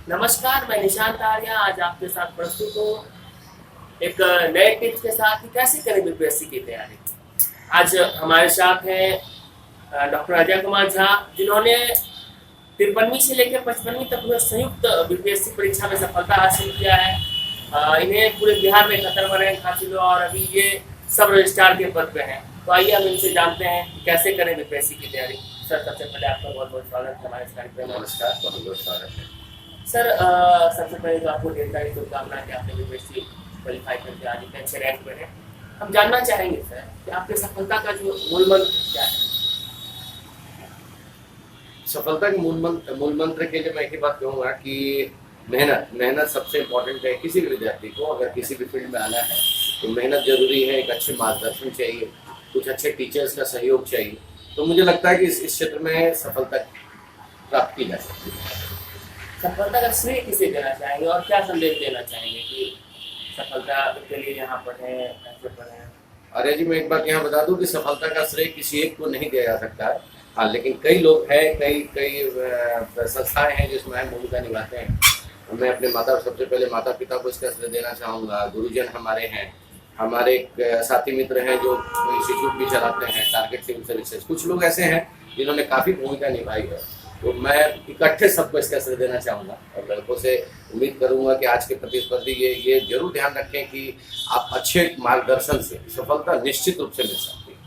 नमस्कार, मैं निशांत आर्या आज आपके साथ प्रस्तुत हूँ एक नए टिप्स के साथ कि कैसे करें बीपीएससी की तैयारी। आज हमारे साथ हैं डॉक्टर अजय कुमार झा, जिन्होंने 53वीं से लेकर 55वीं तक में संयुक्त बीपीएससी परीक्षा में सफलता हासिल किया है। इन्हें पूरे बिहार में 71वां रैंक हासिल हुआ और अभी ये सब रजिस्ट्रार के पद पे हैं। तो आइए हम इनसे जानते हैं कि कैसे करें बीपीएससी की तैयारी। सर, सबसे पहले आपका बहुत बहुत स्वागत है हमारे इस कार्यक्रम में। नमस्कार, बहुत बहुत स्वागत है। सर, सबसे पहले तो आपको ढेर सारी शुभकामनाएं कि आपने बीपीएससी क्वालिफाई करके आज इतने अच्छे रैंक पे हैं। हम जानना चाहेंगे सर कि आपकी सफलता का जो मूल मंत्र क्या है। सफलता के मूल मंत्र के लिए मैं एक ही बात कहूँगा कि मेहनत सबसे इम्पोर्टेंट है। किसी भी विद्यार्थी को अगर किसी भी फील्ड में आना है तो मेहनत जरूरी है। एक अच्छे मार्गदर्शन चाहिए, कुछ अच्छे टीचर्स का सहयोग चाहिए। तो मुझे लगता है कि इस क्षेत्र में सफलता प्राप्त की जा सकती है। सफलता का श्रेय किसे देना चाहेंगे और क्या संदेश देना चाहेंगे कि सफलता के लिए यहाँ पढ़ें, ऐसे पढ़ें। अरे जी, मैं एक बात यहाँ बता दूं कि सफलता का श्रेय किसी एक को नहीं दिया जा सकता है। हाँ, लेकिन कई लोग हैं, कई संस्थाएं हैं जिसमें अहम भूमिका निभाते हैं। मैं अपने सबसे पहले माता पिता को इसका श्रेय देना चाहूँगा। गुरुजन हमारे हैं, हमारे एक साथी मित्र हैं जो इंस्टीट्यूट भी चलाते हैं, टारगेट सिविल सर्विसेज। कुछ लोग ऐसे हैं जिन्होंने काफ़ी भूमिका निभाई है। तो मैं इकट्ठे सबको इसका श्रेय देना चाहूँगा और लड़कों से उम्मीद करूँगा कि आज के प्रतिस्पर्धी ये जरूर ध्यान रखें कि आप अच्छे मार्गदर्शन से सफलता निश्चित रूप से मिल सकती है।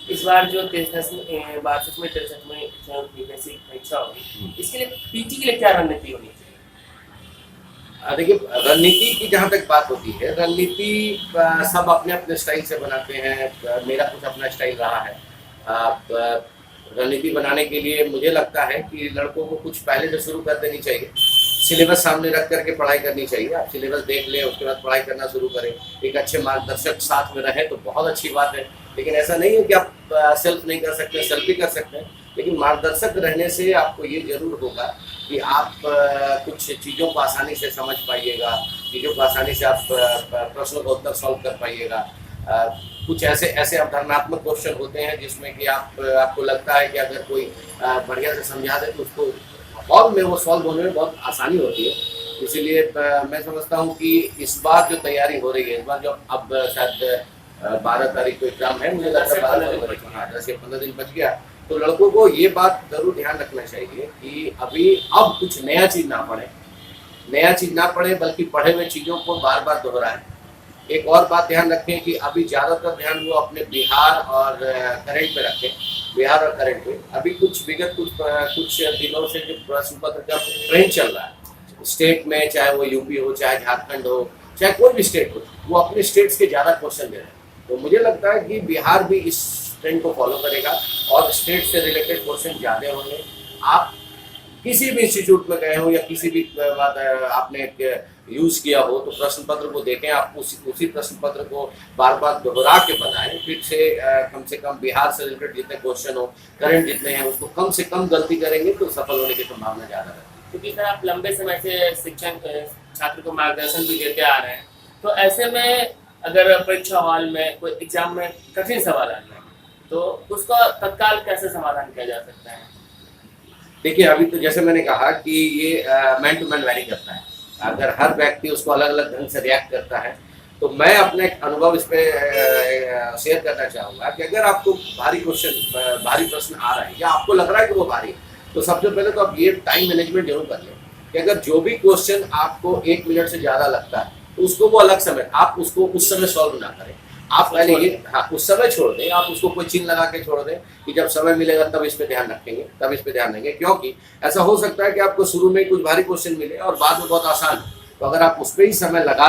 इस बार जो 63वीं 63वीं बीपीएससी परीक्षा होगी, इसके लिए पीटी के लिए क्या रणनीति होनी चाहिए। देखिए, रणनीति की जहाँ तक बात होती है, रणनीति सब अपने अपने स्टाइल से बनाते हैं। मेरा कुछ अपना स्टाइल रहा है। रणनीति बनाने के लिए मुझे लगता है कि लड़कों को कुछ पहले से शुरू कर देनी चाहिए। सिलेबस सामने रख करके पढ़ाई करनी चाहिए। आप सिलेबस देख लें, उसके बाद पढ़ाई करना शुरू करें। एक अच्छे मार्गदर्शक साथ में रहे तो बहुत अच्छी बात है। लेकिन ऐसा नहीं है कि आप सेल्फ नहीं कर सकते, सेल्फ भी कर सकते हैं। लेकिन मार्गदर्शक रहने से आपको ये जरूर होगा कि आप कुछ चीज़ों को आसानी से समझ पाइएगा, चीज़ों को आसानी से आप प्रश्नों का उत्तर सॉल्व कर पाइएगा। कुछ ऐसे अवधारणात्मक क्वेश्चन होते हैं जिसमें कि आपको लगता है कि अगर कोई बढ़िया से समझा दे तो उसको और में वो सॉल्व होने में बहुत आसानी होती है। इसीलिए मैं समझता हूँ कि इस बार जो तैयारी हो रही है, इस बार जो अब शायद 12 तारीख को एग्जाम है, मुझे लगता है 10 या 15 दिन बच गया। तो लड़कों को ये बात जरूर ध्यान रखना चाहिए कि अब कुछ नया चीज़ ना पढ़े, बल्कि पढ़े हुए चीज़ों को बार बार दोहराएं। एक और बात ध्यान रखें कि अभी ज़्यादातर ध्यान वो अपने बिहार और करंट पे रखें। बिहार और करंट पे अभी कुछ दिनों से जो प्रश्न पत्र का ट्रेंड चल रहा है स्टेट में, चाहे वो यूपी हो, चाहे झारखंड हो, चाहे कोई भी स्टेट हो, वो अपने स्टेट्स के ज़्यादा क्वेश्चन दे रहे हैं। तो मुझे लगता है कि बिहार भी इस ट्रेंड को फॉलो करेगा और स्टेट से रिलेटेड क्वेश्चन ज़्यादा होंगे। आप किसी भी इंस्टीट्यूट में गए हो या किसी भी बात आपने यूज़ किया हो तो प्रश्न पत्र को देखें। आप उसी प्रश्न पत्र को बार बार दोहरा के बनाएं। फिर से कम से कम बिहार से रिलेटेड जितने क्वेश्चन हो, करंट जितने हैं, उसको कम से कम गलती करेंगे तो सफल होने की संभावना ज़्यादा है। क्योंकि सर आप लंबे समय से शिक्षण छात्र को मार्गदर्शन भी देते आ रहे हैं, तो ऐसे में अगर परीक्षा हॉल में कोई एग्जाम में कठिन सवाल आ जाए तो उसका तत्काल कैसे समाधान किया जा सकता है। देखिए, अभी तो जैसे मैंने कहा कि ये मैन टू मैन वैरी करता है। अगर हर व्यक्ति उसको अलग अलग ढंग से रिएक्ट करता है तो मैं अपने अनुभव इस पे शेयर करना चाहूँगा कि अगर आपको भारी प्रश्न आ रहा है या आपको लग रहा है कि वो भारी है, तो सबसे पहले तो आप ये टाइम मैनेजमेंट जरूर कर लें कि अगर जो भी क्वेश्चन आपको 1 मिनट से ज़्यादा लगता है तो उसको वो अलग समय, आप उसको उस समय सॉल्व ना करें। आप पहले उस समय छोड़ दें। आप उसको कोई चिन्ह लगा के छोड़ दें कि जब समय मिलेगा तब इस पे ध्यान रखेंगे, तब इस पे ध्यान देंगे। क्योंकि ऐसा हो सकता है कि आपको शुरू में कुछ भारी क्वेश्चन मिले और बाद में बहुत आसान हो। तो अगर आप उस पर ही समय लगा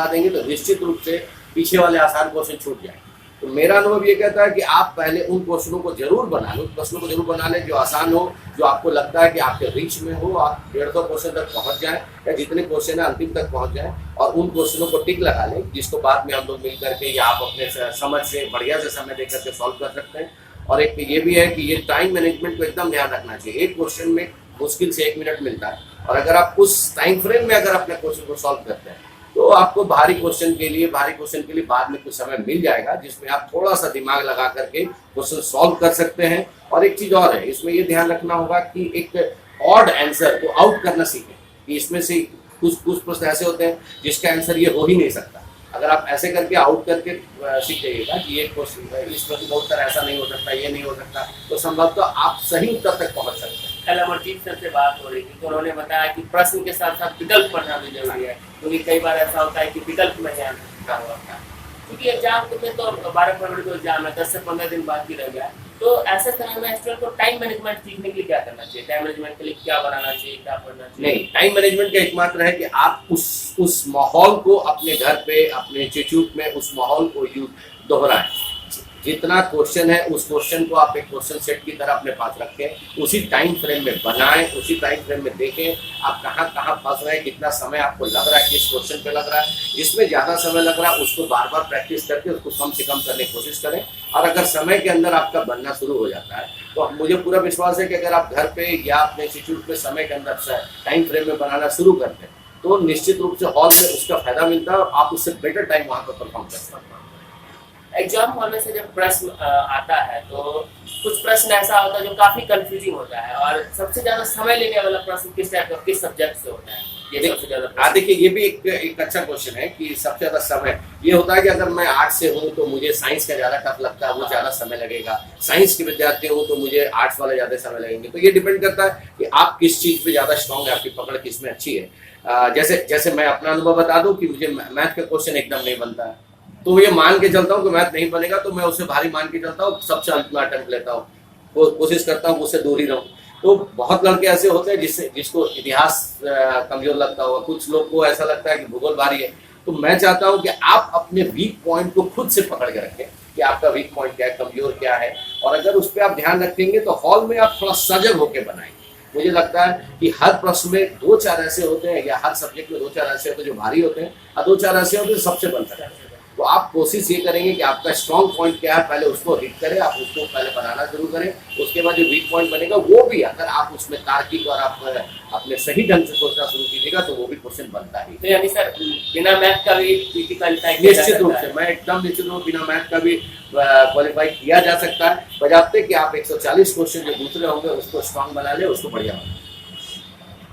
देंगे तो निश्चित रूप से पीछे वाले आसान क्वेश्चन छूट जाएंगे। तो मेरा अनुभव ये कहता है कि आप पहले उन प्रश्नों को जरूर बना लें जो आसान हो, जो आपको लगता है कि आपके रीच में हो। आप 150 क्वेश्चन तक पहुंच जाएं या जितने क्वेश्चन है अंतिम तक पहुंच जाएं और उन क्वेश्चनों को टिक लगा लें, जिसको बाद में हम लोग मिल करके या आप अपने समझ से बढ़िया से समय दे करके सॉल्व कर सकते हैं। और एक ये भी है कि ये टाइम मैनेजमेंट को एकदम ध्यान रखना चाहिए। एक क्वेश्चन में मुश्किल से 1 मिनट मिलता है और अगर आप उस टाइम फ्रेम में अगर अपने क्वेश्चन को सॉल्व करते हैं तो आपको भारी क्वेश्चन के लिए बाद में कुछ समय मिल जाएगा जिसमें आप थोड़ा सा दिमाग लगा करके क्वेश्चन सॉल्व कर सकते हैं। और एक चीज़ और है, इसमें ये ध्यान रखना होगा कि एक ऑड आंसर को आउट करना सीखें कि इसमें से कुछ कुछ प्रश्न ऐसे होते हैं जिसका आंसर ये हो ही नहीं सकता। अगर आप ऐसे करके आउट करके सीख जाइएगा कि ये क्वेश्चन इस प्रश्न का उत्तर ऐसा नहीं हो सकता, ये नहीं हो सकता, तो संभवतः आप सही उत्तर तक पहुंच सकते हैं। कल अमरजीत सर से बात हो रही थी तो उन्होंने बताया कि प्रश्न के साथ साथ विकल्प पढ़ना भी जरूरी है, क्योंकि कई बार ऐसा होता है कि विकल्प नहीं आता होता है, क्योंकि एग्जाम में तो 12 फरवरी को एग्जाम है, 10 से 15 दिन बाकी रह गया। तो ऐसे समय में स्टूडेंट को टाइम मैनेजमेंट सीखने के लिए क्या करना चाहिए, टाइम मैनेजमेंट के लिए क्या बनाना चाहिए, क्या पढ़ना चाहिए? नहीं, टाइम मैनेजमेंट का एकमात्र है कि आप उस माहौल को अपने घर पे, अपने इंस्टीट्यूट में उस माहौल को दोहराएं। जितना क्वेश्चन है उस क्वेश्चन को आप एक क्वेश्चन सेट की तरह अपने पास रखें, उसी टाइम फ्रेम में बनाएं, उसी टाइम फ्रेम में देखें आप कहाँ कहाँ फंस रहे हैं, कितना समय आपको लग रहा है, किस क्वेश्चन पे लग रहा है। जिसमें ज़्यादा समय लग रहा है उसको बार बार प्रैक्टिस करके उसको कम से कम करने की कोशिश करें। और अगर समय के अंदर आपका बनना शुरू हो जाता है तो मुझे पूरा विश्वास है कि अगर आप घर पे या अपने इंस्टीट्यूट में समय के अंदर टाइम फ्रेम में बनाना शुरू करते हैं तो निश्चित रूप से हॉल में उसका फायदा मिलता है और आप उससे बेटर टाइम वहाँ पर परफॉर्म कर सकते हैं। एग्जाम हॉल में से जब प्रश्न आता है तो कुछ प्रश्न ऐसा होता है जो काफी कंफ्यूजिंग होता है, और सबसे ज्यादा समय लेने वाला प्रश्न किस टाइप का, किस सब्जेक्ट से होता है? ये सबसे ज्यादा देखिए, ये भी एक अच्छा क्वेश्चन है कि सबसे ज्यादा समय ये होता है कि अगर मैं आर्ट्स से हूँ तो मुझे साइंस का ज्यादा टफ लगता है, वो ज्यादा समय लगेगा। साइंस के विद्यार्थी हूँ तो मुझे आर्ट्स वाले ज्यादा समय लगेंगे। तो ये डिपेंड करता है कि आप किस चीज पे ज्यादा स्ट्रॉन्ग है, आपकी पकड़ किस में अच्छी है। जैसे मैं अपना अनुभव बता दूं कि मुझे मैथ का क्वेश्चन एकदम नहीं बनता है, तो ये मान के चलता हूँ कि मैथ नहीं बनेगा तो मैं उससे भारी मान के चलता हूँ, सबसे अंत में अटेम्प्ट लेता हूँ, कोशिश करता हूँ उससे दूर ही रहूँ। तो बहुत लड़के ऐसे होते हैं जिसको इतिहास कमजोर लगता होगा, कुछ लोग को ऐसा लगता है कि भूगोल भारी है। तो मैं चाहता हूँ कि आप अपने वीक पॉइंट को खुद से पकड़ के रखें कि आपका वीक पॉइंट क्या है, कमजोर क्या है, और अगर उस पर आप ध्यान रखेंगे तो हॉल में आप थोड़ा सजग होकर बनाएंगे। मुझे लगता है कि हर प्रश्न में 2-4 ऐसे होते हैं या हर सब्जेक्ट में 2-4 ऐसे होते हैं जो भारी होते हैं और 2-4 ऐसे होते हैं जो सबसे बनता है। तो आप कोशिश ये करेंगे कि आपका स्ट्रॉन्ग पॉइंट क्या है, पहले उसको हिट करें, आप उसको पहले बनाना शुरू करें। उसके बाद जो वीक पॉइंट बनेगा वो भी अगर आप उसमें तार्किक और आप अपने सही ढंग से सोचना शुरू कीजिएगा तो वो भी क्वेश्चन बनता ही। तो यानी सर बिना मैथ का भी पीटी क्वालिफाई निश्चित रूप से, मैं एकदम निश्चित रूप बिना मैथ का भी क्वालिफाई किया जा सकता है, बजाते कि आप 140 क्वेश्चन जो दूसरे होंगे उसको स्ट्रॉन्ग बना ले, उसको बढ़िया बना।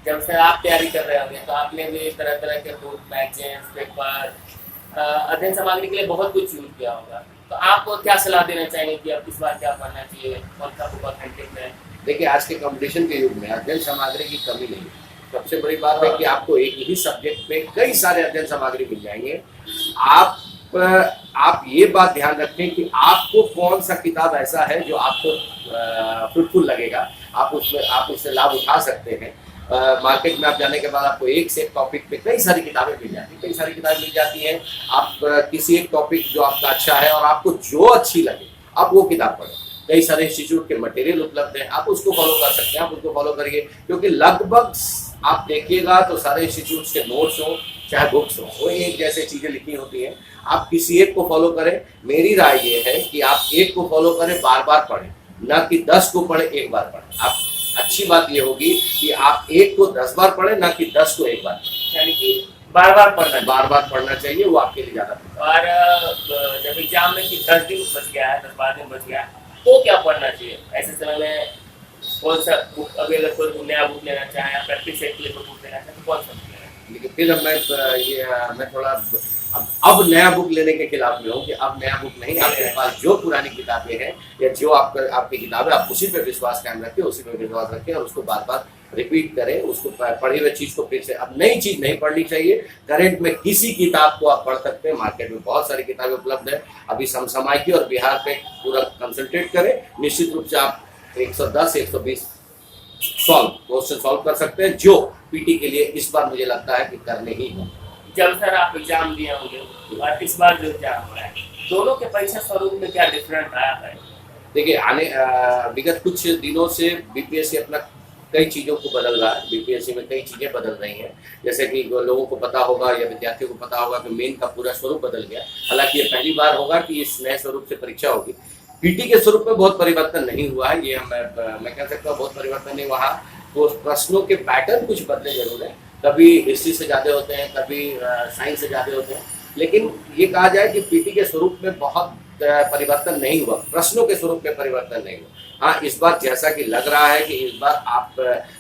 जब सर आप तैयारी कर रहे होंगे तो आपने भी तरह तरह के बुक, मैगजीन्स, पेपर, अध्ययन सामग्री के लिए बहुत कुछ यूज किया होगा, तो आपको क्या सलाह देना चाहेंगे कि अब किस बार क्या पढ़ना चाहिए, कौन सा बुक ऑथेंटिक है? देखिए, आज के कंपटीशन के युग में अध्ययन सामग्री की कमी नहीं है। सबसे बड़ी बात है कि आपको एक ही सब्जेक्ट पे कई सारे अध्ययन सामग्री मिल जाएंगे। आप ये बात ध्यान रखें कि आपको कौन सा किताब ऐसा है जो आपको फ्रूटफुल लगेगा, आप उससे लाभ उठा सकते हैं। मार्केट में आप जाने के बाद आपको एक से एक टॉपिक पे कई सारी किताबें मिल जाती हैं, आप किसी एक टॉपिक जो आपका अच्छा है और आपको जो अच्छी लगे आप वो किताब पढ़ें। कई सारे इंस्टीट्यूट के मटेरियल उपलब्ध हैं, आप उसको फॉलो कर सकते हैं, आप उसको फॉलो करिए, क्योंकि लगभग आप देखिएगा तो सारे इंस्टीट्यूट्स के नोट्स हो चाहे बुक्स हो, वो एक जैसे चीज़ें लिखी होती हैं। आप किसी एक को फॉलो करें। मेरी राय ये है कि आप एक को फॉलो करें, बार बार पढ़ें, ना कि 10 को पढ़ें, एक बार पढ़ें। आप अच्छी बात ये होगी कि आप एक को 10 बार पढ़ें, ना कि 10 को एक बार पढ़ें, यानी कि बार बार पढ़ना चाहिए, वो आपके लिए ज़्यादा। और जब एग्जाम में कि 10 दिन बच गया है, 10-12 दिन बच गया है, तो क्या पढ़ना चाहिए ऐसे समय में? कौन सा बुक, अभी अगर कोई नया बुक लेना चाहे या प्रैक्टिस सेट के लिए बुक लेना चाहे तो कौन सा बुक लेना है? लेकिन फिर मैं थोड़ा अब नया बुक लेने के खिलाफ में हूँ कि अब नया बुक नहीं, आपके पास जो पुरानी किताबें हैं या जो आपकी किताबें, आप उसी पे विश्वास कायम रखें, उसी पे विश्वास रखें और उसको बार बार रिपीट करें, उसको पढ़ी हुई चीज़ को फिर से। अब नई चीज़ नहीं पढ़नी चाहिए। करंट में किसी किताब को आप पढ़ सकते हैं, मार्केट में बहुत सारी किताबें उपलब्ध है। अभी समसामयिकी और बिहार पे पूरा कंसंट्रेट करें। निश्चित रूप से आप 110-120 क्वेश्चन सॉल्व कर सकते हैं, जो पीटी के लिए इस बार मुझे लगता है कि करने ही होंगे। जब सर आप एग्जाम दिए होंगे और इस बार जो एग्जाम हो रहा है, दोनों के परीक्षा स्वरूप में क्या डिफरेंट आया है? देखिए, विगत कुछ दिनों से बीपीएससी अपना कई चीज़ों को बदल रहा है। बीपीएससी में कई चीज़ें बदल रही हैं, जैसे कि लोगों को पता होगा या विद्यार्थियों को पता होगा कि मेन का पूरा स्वरूप बदल गया। हालांकि ये पहली बार होगा कि इस नए स्वरूप से परीक्षा होगी। पीटी के स्वरूप में बहुत परिवर्तन नहीं हुआ है, ये मैं कह सकता हूँ बहुत परिवर्तन नहीं हुआ। तो प्रश्नों के पैटर्न कुछ बदले जरूर हैं, कभी हिस्ट्री से ज़्यादा होते हैं, कभी साइंस से ज़्यादा होते हैं, लेकिन ये कहा जाए कि पीटी के स्वरूप में बहुत परिवर्तन नहीं हुआ, प्रश्नों के स्वरूप में परिवर्तन नहीं हुआ। हाँ, इस बार जैसा कि लग रहा है कि इस बार आप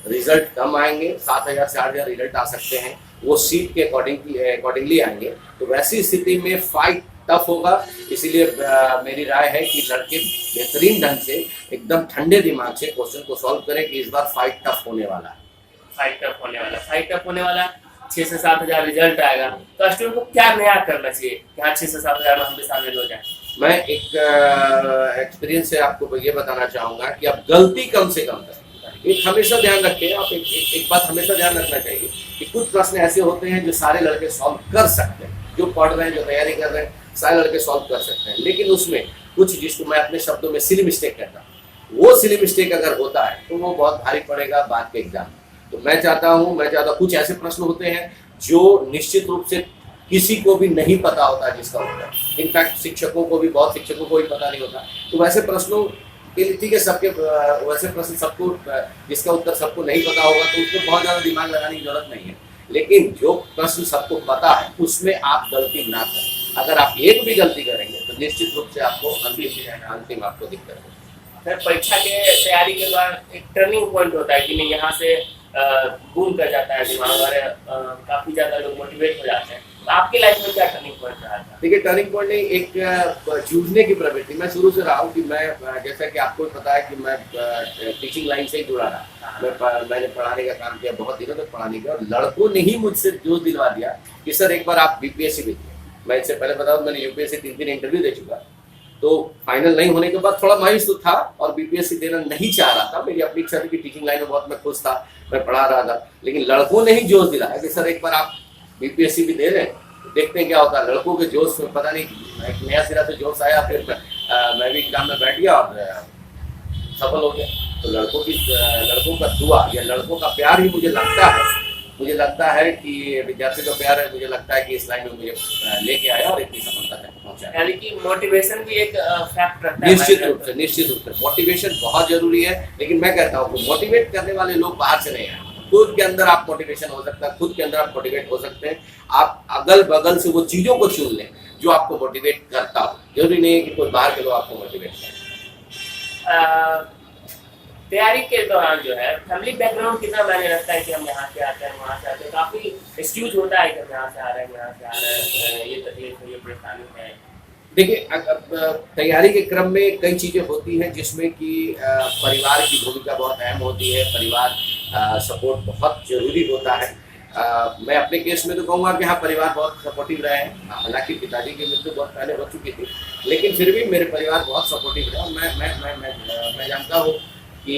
रिजल्ट कम आएंगे, 7,000 से 8,000 रिजल्ट आ सकते हैं, वो सीट के अकॉर्डिंगली आएंगे। तो वैसी स्थिति में फाइट टफ होगा। इसीलिए मेरी राय है कि लड़के बेहतरीन ढंग से एकदम ठंडे दिमाग से क्वेश्चन को सॉल्व करें कि इस बार फाइट टफ होने वाला है। फाइट टफ होने वाला 6 से 7,000 रिजल्ट आएगा। तो स्टूडेंट को क्या नया करना चाहिए कि हाँ 6 से 7,000 में हम भी शामिल हो जाए? मैं एक एक्सपीरियंस से आपको ये बताना चाहूंगा कि आप गलती कम से कम करें। एक हमेशा ध्यान रखें, आप एक बात हमेशा ध्यान रखना चाहिए कि कुछ प्रश्न ऐसे होते हैं जो सारे लड़के सॉल्व कर सकते हैं, जो पढ़ रहे हैं, जो तैयारी कर रहे हैं, सारे लड़के सॉल्व कर सकते हैं। लेकिन उसमें कुछ, जिसको मैं अपने शब्दों में सिली मिस्टेक कहता हूँ, वो सिली मिस्टेक अगर होता है तो वो बहुत भारी पड़ेगा बाद के एग्जाम में। तो मैं चाहता कुछ ऐसे प्रश्न होते हैं जो निश्चित रूप से किसी को भी नहीं पता होता जिसका उत्तर, इनफैक्ट शिक्षकों को भी ही पता नहीं होता। तो वैसे प्रश्नों के लिए ठीक है, वैसे प्रश्न सबको, जिसका उत्तर सबको नहीं पता होगा तो उसमें बहुत ज़्यादा दिमाग लगाने की जरूरत नहीं है। लेकिन जो प्रश्न सबको पता है उसमें आप गलती ना करें। अगर आप एक भी गलती करेंगे तो निश्चित रूप से आपको अंतिम आपको दिक्कत होगी। सर, परीक्षा के तैयारी के बाद एक टर्निंग पॉइंट होता है कि नहीं, यहाँ से बूम कर जाता है दिमाग और काफी ज्यादा लोग मोटिवेट हो जाते हैं। तो आपकी लाइफ में क्या टर्निंग पॉइंट रहा था? देखिए, टर्निंग पॉइंट नहीं, एक जूझने की प्रवृत्ति मैं शुरू से रहा हूँ कि मैं, जैसा कि आपको पता है कि मैं टीचिंग लाइन से ही जुड़ा रहा। मैंने पढ़ाने का काम किया, बहुत दिनों तक पढ़ाने का, और लड़कों ने ही मुझसे जोश दिलवा दिया कि सर एक बार आप बीपीएससी भी दिए। मैं इससे पहले बताऊँ, मैंने यूपीएससी 3 इंटरव्यू दे चुका। तो फाइनल नहीं होने के बाद थोड़ा मायूस तो था और बीपीएससी देना नहीं चाह रहा था। मेरी अपनी इच्छा थी कि टीचिंग लाइन में बहुत मैं खुश था, मैं पढ़ा रहा था। लेकिन लड़कों ने ही जोश दिलाया कि सर एक बार आप बीपीएससी भी दे रहे हैं, देखते हैं क्या होता है। लड़कों के जोश में पता नहीं एक नया सिरा से जोश आया, फिर मैं भी एग्जाम में बैठ गया और सफल हो गया। तो लड़कों का दुआ या लड़कों का प्यार ही मुझे लगता है कि विद्यार्थी का प्यार है, मुझे लगता है कि इस लाइन में मुझे लेके आया और इतनी सफलता तक पहुंचाया। यानी कि मोटिवेशन भी एक फैक्ट रखता है। निश्चित रूप से मोटिवेशन बहुत जरूरी है। लेकिन मैं कहता हूँ मोटिवेट करने वाले लोग बाहर से नहीं आए, खुद के अंदर आप मोटिवेशन हो सकता है, खुद के अंदर आप मोटिवेट हो सकते हैं। आप अगल बगल से वो चीजों को चुन लें जो आपको मोटिवेट करता हो। जरूरी नहीं है कि कोई बाहर के लोग आपको मोटिवेट करें। तैयारी के दौरान जो है फैमिली बैकग्राउंड कितना मायने रखता है कि हम यहाँ से आते हैं, वहाँ से आते हैं? काफी एक्सक्यूज होता है कि हम यहाँ से आ रहे हैं, ये तकलीफ है, ये परेशानी है। देखिए, तैयारी के क्रम में कई चीजें होती हैं जिसमें कि परिवार की भूमिका बहुत अहम होती है। परिवार सपोर्ट बहुत जरूरी होता है। मैं अपने केस में तो कहूँगा कि हाँ, परिवार बहुत सपोर्टिव रहे हैं। हालांकि पिताजी की मृत्यु बहुत पहले हो चुकी थी, लेकिन फिर भी मेरे परिवार बहुत सपोर्टिव रहे। मैं जानता हूँ कि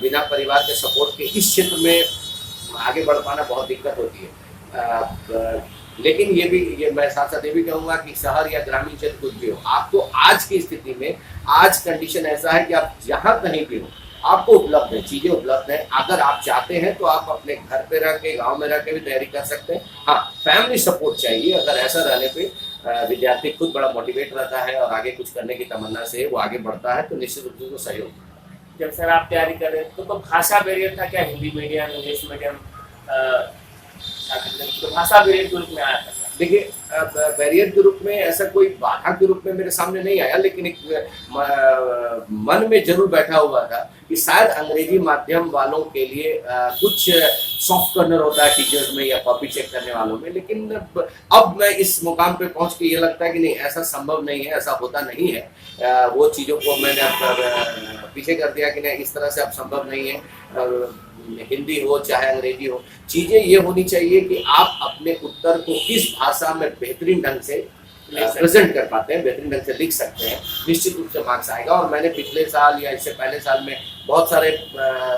बिना परिवार के सपोर्ट के इस क्षेत्र में आगे बढ़ पाना बहुत दिक्कत होती है। लेकिन ये मैं साथ साथ ये भी कहूँगा कि शहर या ग्रामीण क्षेत्र कुछ भी हो, आपको आज की स्थिति में, आज कंडीशन ऐसा है कि आप जहाँ कहीं भी हो आपको उपलब्ध है, चीज़ें उपलब्ध हैं। अगर आप चाहते हैं तो आप अपने घर पे रह के, गाँव में रह के भी तैयारी कर सकते हैं। हाँ, फैमिली सपोर्ट चाहिए। अगर ऐसा रहने पे विद्यार्थी खुद बड़ा मोटिवेट रहता है और आगे कुछ करने की तमन्ना से वो आगे बढ़ता है, तो निश्चित रूप से उसको सहयोग। जब सर आप तैयारी कर रहे थे तो भाषा बैरियर था क्या? हिंदी मीडियम, इंग्लिश मीडियम, तो भाषा बैरियर के रूप में आया था? देखिए, बैरियर के रूप में ऐसा कोई बाधा के रूप में मेरे सामने नहीं आया, लेकिन एक मन में जरूर बैठा हुआ था कि शायद अंग्रेजी माध्यम वालों के लिए कुछ सॉफ्ट कॉर्नर होता है टीचर्स में या कॉपी चेक करने वालों में। लेकिन अब मैं इस मुकाम पे पहुंच के ये लगता है कि नहीं, ऐसा संभव नहीं है, ऐसा होता नहीं है। वो चीज़ों को मैंने अब पीछे कर दिया कि नहीं, इस तरह से अब संभव नहीं है। हिंदी हो चाहे अंग्रेजी हो, चीज़ें ये होनी चाहिए कि आप अपने उत्तर को किस भाषा में बेहतरीन ढंग से प्रेजेंट कर पाते हैं, बेहतरीन ढंग से लिख सकते हैं, निश्चित रूप से मार्क्स आएगा। और मैंने पिछले साल या इससे पहले साल में बहुत सारे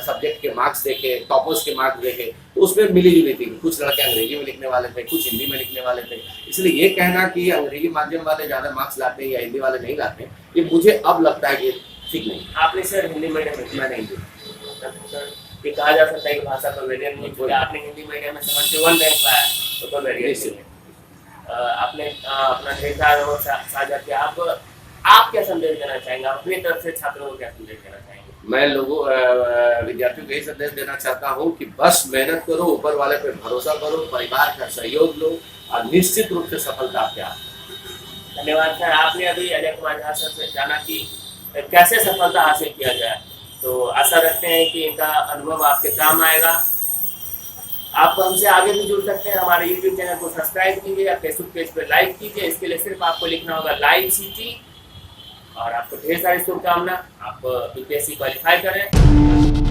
सब्जेक्ट के मार्क्स देखे, टॉपर्स के मार्क्स देखे, तो उसमें मिली जुली थी। कुछ लड़के अंग्रेजी में लिखने वाले थे, कुछ हिंदी में लिखने वाले थे। इसलिए ये कहना कि अंग्रेजी माध्यम वाले ज़्यादा मार्क्स लाते हैं या हिंदी वाले नहीं लाते हैं, ये मुझे अब लगता है कि ठीक नहीं। आपने सर हिंदी मीडियम में? मैंने हिंदी कि कहा जा सकता है कि भाषा पर बैरियर नहीं, क्योंकि आपने हिंदी मीडियम में 71 रैंक लाया तो कोई बैरियर नहीं। आपने अपना ढेर सारा साझा किया। आप क्या संदेश देना चाहेंगे? अपनी तरफ से छात्रों को क्या संदेश देना चाहेंगे? मैं लोगों विद्यार्थियों को यही संदेश देना चाहता हूँ कि बस मेहनत करो, ऊपर वाले पे भरोसा करो, परिवार का सहयोग लो और निश्चित रूप से सफलता आपके हाथ। धन्यवाद सर। आपने अभी अजय कुमार झा सर से जाना कि कैसे सफलता हासिल किया जाए, तो आशा रखते हैं कि इनका अनुभव आपके काम आएगा। आप हमसे आगे भी जुड़ सकते हैं। हमारे यूट्यूब चैनल को सब्सक्राइब कीजिए या फेसबुक पेज पर लाइक कीजिए। इसके लिए सिर्फ आपको लिखना होगा लाइव सिटी, और आपको ढेर सारी शुभकामना। आप यूपीएससी क्वालिफाई करें।